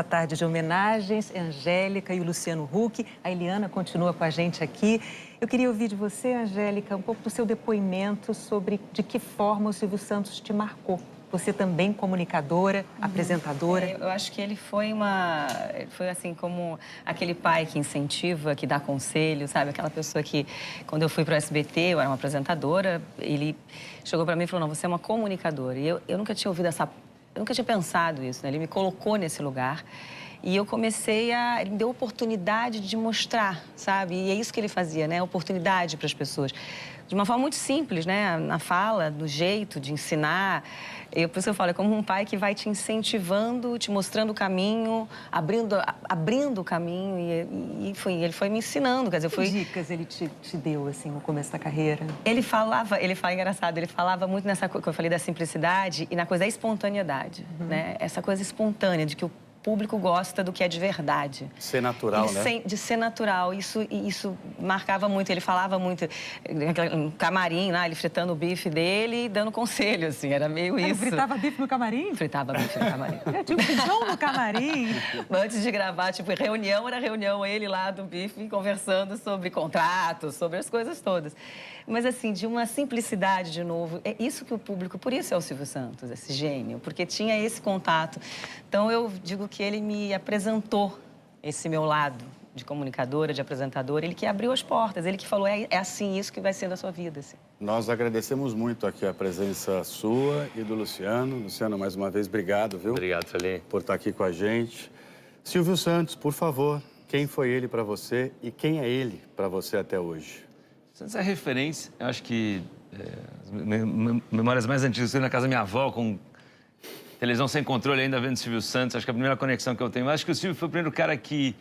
A tarde de homenagens, Angélica e o Luciano Huck. A Eliana continua com a gente aqui. Eu queria ouvir de você, Angélica, um pouco do seu depoimento sobre de que forma o Silvio Santos te marcou. Você também comunicadora, apresentadora. Eu acho que ele foi assim como aquele pai que incentiva, que dá conselho, sabe? Aquela pessoa que, quando eu fui para o SBT, eu era uma apresentadora, ele chegou para mim e falou, não, você é uma comunicadora. E eu nunca tinha ouvido eu nunca tinha pensado isso, né? Ele me colocou nesse lugar e eu comecei ele me deu oportunidade de mostrar, sabe? E é isso que ele fazia, né? Oportunidade para as pessoas. De uma forma muito simples, né? Na fala, no jeito de ensinar. Por isso eu falo, é como um pai que vai te incentivando, te mostrando o caminho, abrindo o caminho. E ele foi me ensinando, quer dizer, Que dicas ele te deu, assim, no começo da carreira? Ele fala engraçado, ele falava muito nessa coisa que eu falei da simplicidade e na coisa da espontaneidade, né? Essa coisa espontânea, de que o público gosta do que é de verdade. Ser natural, né? De ser natural. Isso marcava muito. Ele falava muito no camarim, lá, ele fritando o bife dele e dando conselho, assim. Era meio isso. Ele fritava bife no camarim? Fritava bife no camarim. Tinha um feijão no camarim. Antes de gravar, tipo, era reunião, ele lá do bife, conversando sobre contratos, sobre as coisas todas. Mas, assim, de uma simplicidade, de novo. É isso que o público... Por isso é o Silvio Santos, esse gênio. Porque tinha esse contato. Então, eu digo que ele me apresentou esse meu lado de comunicadora, de apresentadora. Ele que abriu as portas. Ele que falou, é assim, isso que vai ser da sua vida, assim. Nós agradecemos muito aqui a presença sua e do Luciano. Luciano, mais uma vez, obrigado, viu? Obrigado, Felipe. Por estar aqui com a gente. Silvio Santos, por favor, quem foi ele para você e quem é ele para você até hoje? Santos é referência. Eu acho que as memórias mais antigas, eu na casa da minha avó, com televisão sem controle, ainda vendo Silvio Santos. Acho que é a primeira conexão que eu tenho. Eu acho que o Silvio foi o primeiro cara que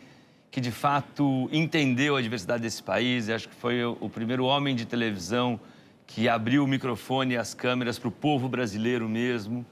de fato, entendeu a diversidade desse país. Eu acho que foi o primeiro homem de televisão que abriu o microfone e as câmeras para o povo brasileiro mesmo.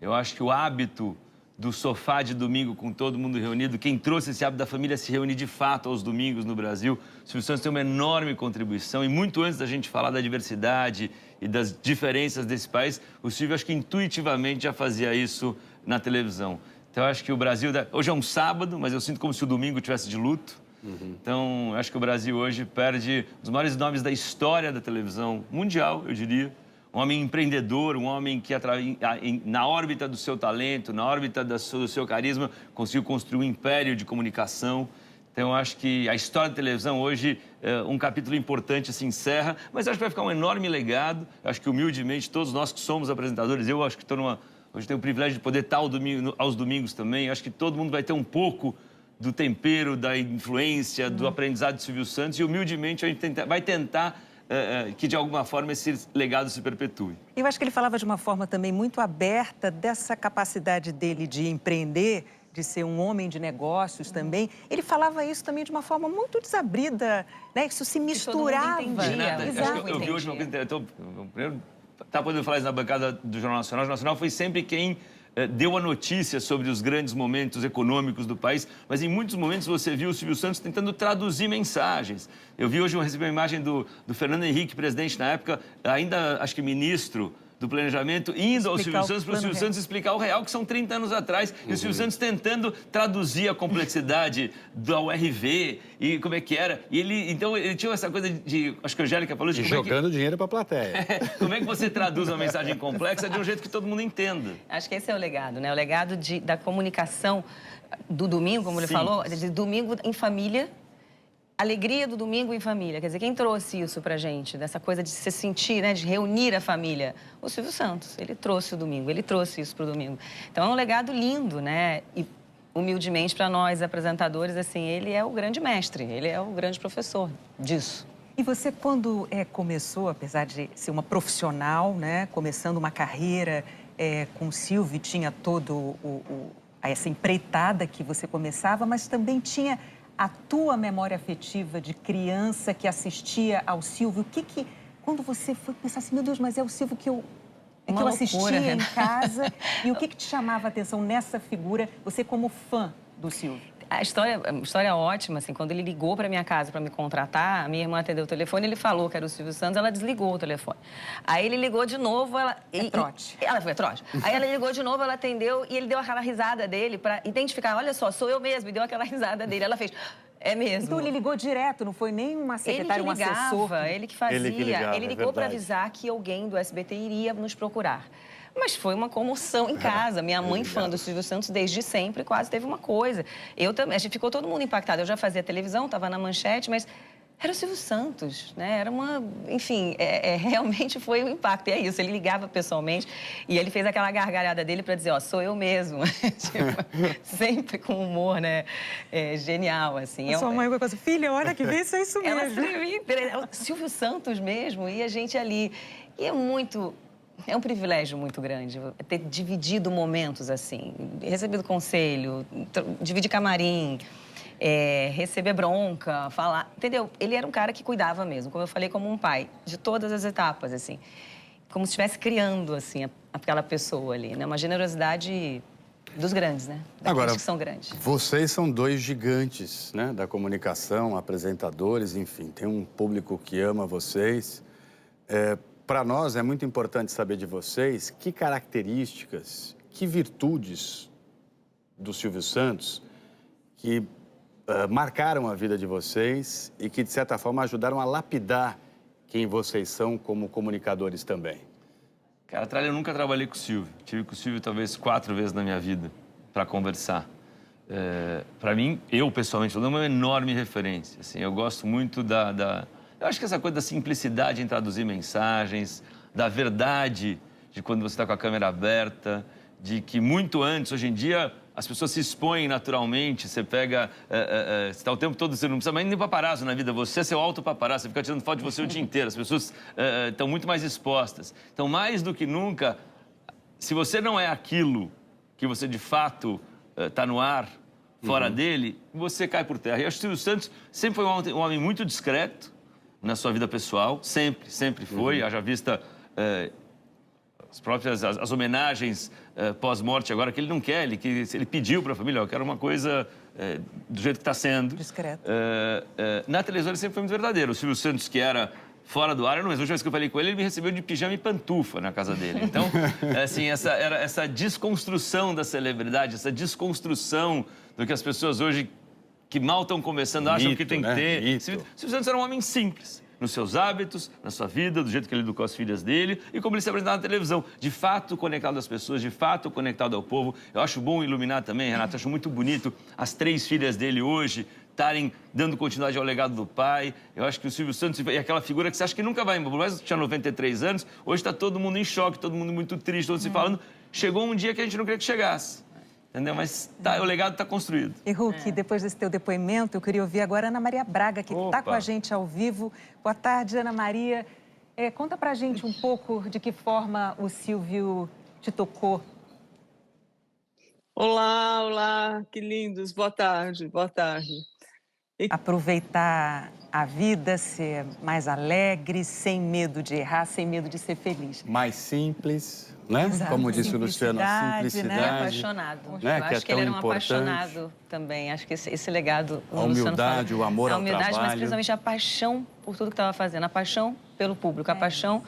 Eu acho que o hábito do sofá de domingo com todo mundo reunido, quem trouxe esse hábito da família se reunir de fato aos domingos no Brasil, o Silvio Santos tem uma enorme contribuição. E muito antes da gente falar da diversidade e das diferenças desse país, o Silvio, acho que intuitivamente já fazia isso na televisão. Então, eu acho que o Brasil... Hoje é um sábado, mas eu sinto como se o domingo tivesse de luto. Então, eu acho que o Brasil hoje perde os maiores nomes da história da televisão mundial, eu diria. Um homem empreendedor, um homem que, na órbita do seu talento, na órbita do seu carisma, conseguiu construir um império de comunicação. Então, eu acho que a história da televisão hoje, um capítulo importante se encerra, mas acho que vai ficar um enorme legado. Eu acho que, humildemente, todos nós que somos apresentadores, eu acho que hoje tenho o privilégio de poder estar aos domingos também. Eu acho que todo mundo vai ter um pouco do tempero, da influência, do aprendizado de Silvio Santos e, humildemente, a gente vai tentar que, de alguma forma, esse legado se perpetue. Eu acho que ele falava de uma forma também muito aberta dessa capacidade dele de empreender, de ser um homem de negócios também. Ele falava isso também de uma forma muito desabrida, né? Isso se misturava. Exato. Eu vi hoje uma coisa... Primeiro, estava podendo falar isso na bancada do Jornal Nacional. O Jornal Nacional foi sempre quem deu a notícia sobre os grandes momentos econômicos do país, mas em muitos momentos você viu o Silvio Santos tentando traduzir mensagens. Eu vi hoje, recebi uma imagem do Fernando Henrique, presidente na época, ainda, acho que ministro do Planejamento, indo ao Silvio Santos para o Silvio Santos explicar o real, que são 30 anos atrás, e o Silvio Santos tentando traduzir a complexidade da URV e como é que era. E então, ele tinha essa coisa acho que a Angélica falou isso. Jogando dinheiro para a plateia. Como é que você traduz uma mensagem complexa de um jeito que todo mundo entenda? Acho que esse é o legado, né? O legado da comunicação do domingo, como ele falou, de domingo em família. Alegria do domingo em família. Quer dizer, quem trouxe isso pra gente? Dessa coisa de se sentir, né? De reunir a família? O Silvio Santos. Ele trouxe o domingo, ele trouxe isso pro domingo. Então, é um legado lindo, né? E, humildemente, para nós, apresentadores, assim, ele é o grande mestre, ele é o grande professor disso. E você, quando começou, apesar de ser uma profissional, né? Começando uma carreira com o Silvio, tinha todo essa empreitada que você começava, mas também tinha a tua memória afetiva de criança que assistia ao Silvio. Quando você foi pensar assim, meu Deus, mas é o Silvio que eu assistia em casa. E o que te chamava a atenção nessa figura, você como fã do Silvio? A história é ótima, assim, quando ele ligou para minha casa para me contratar, a minha irmã atendeu o telefone, ele falou que era o Silvio Santos, ela desligou o telefone. Aí ele ligou de novo, ela... trote. Ela foi trote. Aí ela ligou de novo, ela atendeu e ele deu aquela risada dele para identificar, olha só, sou eu mesmo, e deu aquela risada dele. Ela fez, é mesmo. Então ele ligou direto, não foi nem uma secretária, um assessor? Ele que fazia. Ele que ligava, Ele ligou para verdade. avisar que alguém do SBT iria nos procurar. Mas foi uma comoção em casa. Minha mãe, fã do Silvio Santos desde sempre, quase teve uma coisa. Eu também, a gente ficou todo mundo impactado. Eu já fazia televisão, estava na manchete, mas era o Silvio Santos, né? Era uma... Enfim, realmente foi um impacto. E é isso, ele ligava pessoalmente e ele fez aquela gargalhada dele para dizer, ó, sou eu mesmo. Tipo, sempre com humor, né? Genial, assim. A sua mãe foi assim, filha, olha que vez é isso mesmo. Ela escrevia, é o Silvio Santos mesmo, e a gente ali. E é um privilégio muito grande ter dividido momentos assim, recebido conselho, dividir camarim, receber bronca, falar, entendeu? Ele era um cara que cuidava mesmo, como eu falei, como um pai, de todas as etapas, assim, como se estivesse criando, assim, aquela pessoa ali, né? Uma generosidade dos grandes, né? Daqueles que são grandes. Vocês são dois gigantes, né? Da comunicação, apresentadores, enfim, tem um público que ama vocês. Para nós é muito importante saber de vocês que características, que virtudes do Silvio Santos que marcaram a vida de vocês e que, de certa forma, ajudaram a lapidar quem vocês são como comunicadores também. Cara, eu nunca trabalhei com o Silvio. Tive com o Silvio talvez 4 vezes na minha vida para conversar. Para mim, eu pessoalmente, ele é uma enorme referência. Assim, eu gosto muito eu acho que essa coisa da simplicidade em traduzir mensagens, da verdade de quando você está com a câmera aberta, de que muito antes, hoje em dia, as pessoas se expõem naturalmente, você pega... você está o tempo todo, você não precisa mais nem paparazzo na vida, você é seu auto-paparazzo, você fica tirando foto de você o dia inteiro, as pessoas estão muito mais expostas. Então, mais do que nunca, se você não é aquilo que você, de fato, está no ar, fora dele, você cai por terra. E acho que o Silvio Santos sempre foi um homem muito discreto na sua vida pessoal, sempre foi, haja vista as homenagens pós-morte agora, que ele não quer, ele pediu para a família, eu quero uma coisa do jeito que está sendo. Discreto. Na televisão ele sempre foi muito verdadeiro. O Silvio Santos, que era fora do ar, a última vez que eu falei com ele, ele me recebeu de pijama e pantufa na casa dele. Então, assim, essa desconstrução da celebridade, essa desconstrução do que as pessoas hoje, que mal estão começando, acham que tem que ter. Silvio Santos era um homem simples, nos seus hábitos, na sua vida, do jeito que ele educou as filhas dele e como ele se apresentava na televisão. De fato, conectado às pessoas, de fato, conectado ao povo. Eu acho bom iluminar também, Renato, acho muito bonito as 3 filhas dele hoje estarem dando continuidade ao legado do pai. Eu acho que o Silvio Santos é aquela figura que você acha que nunca vai embora. Mas tinha 93 anos, hoje está todo mundo em choque, todo mundo muito triste, todos se falando. Chegou um dia que a gente não queria que chegasse. Entendeu? Mas o legado está construído. E, Hulk, depois desse teu depoimento, eu queria ouvir agora a Ana Maria Braga, que está com a gente ao vivo. Boa tarde, Ana Maria. Conta pra gente um pouco de que forma o Silvio te tocou. Olá, que lindos. Boa tarde. Aproveitar a vida, ser mais alegre, sem medo de errar, sem medo de ser feliz. Mais simples, né? Exato. Como disse o Luciano, a Simplicidade, simplicidade. né? Apaixonado. Né? Eu Que é acho que ele tão era um importante. apaixonado também. Acho que esse legado... A humildade, o amor ao mas trabalho. principalmente a paixão por tudo que estava fazendo. A paixão pelo público, a paixão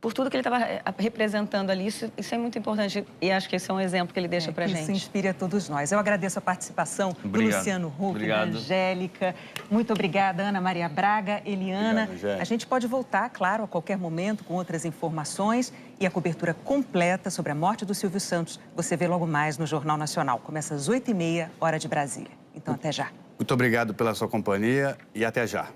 por tudo que ele estava representando ali. Isso é muito importante e acho que esse é um exemplo que ele deixa pra gente. Isso inspira a todos nós. Eu agradeço a participação do Luciano Huck, da Angélica. Muito obrigada, Ana Maria Braga, Eliana. Obrigado, a gente pode voltar, claro, a qualquer momento com outras informações e a cobertura completa sobre a morte do Silvio Santos. Você vê logo mais no Jornal Nacional. Começa às 8h30, hora de Brasília. Então, até já. Muito obrigado pela sua companhia e até já.